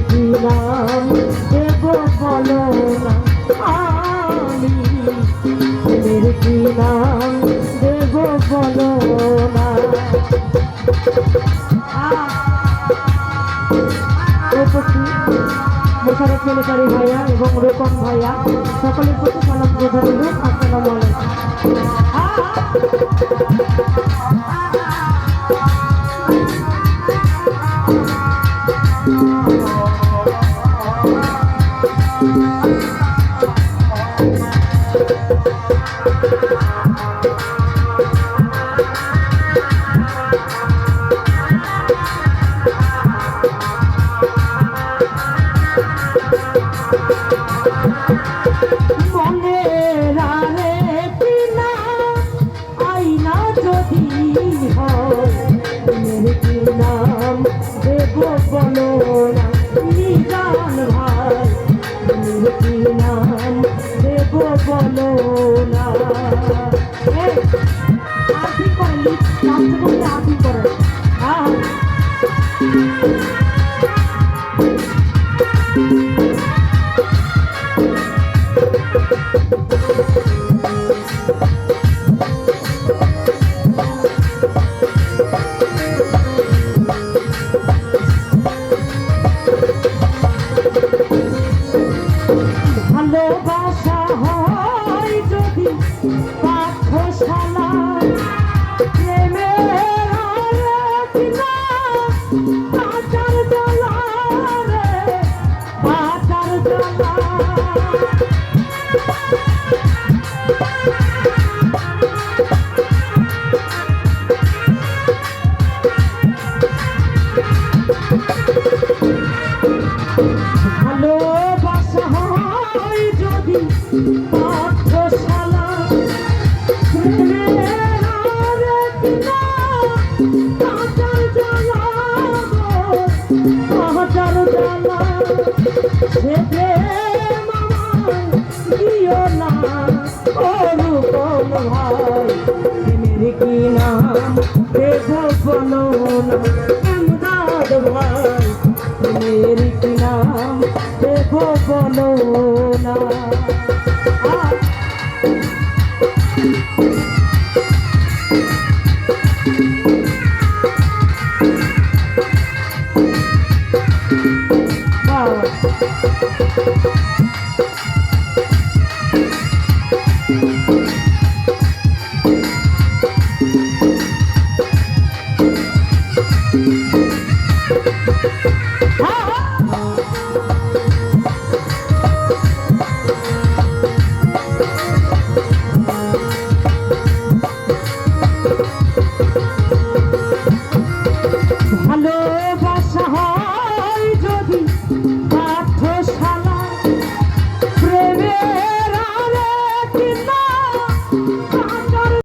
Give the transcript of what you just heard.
কি নাম দেব বলো না আমি প্রেমের কি নাম দেব বলো না মোশারফ মিলিটারি ভাইয়া এবং রূপম ভাইয়া সকলের প্রতি সালাম শ্রদ্ধা রইল। আসসালামু ভালোবাসা হয় যদি পাঠশালা প্রেমের বাজার জ্বালা রে বাজার জ্বালা ভালোবাসা হয় যদি পাঠশালা প্রেমের বাজার জ্বালা বাজার জ্বালা সে প্রেম আমার দিও না অনুপম ভাই প্রেমের কি নাম দেব বলো না এমদাদ ভাই প্রেমের কি নাম দেব বলো না।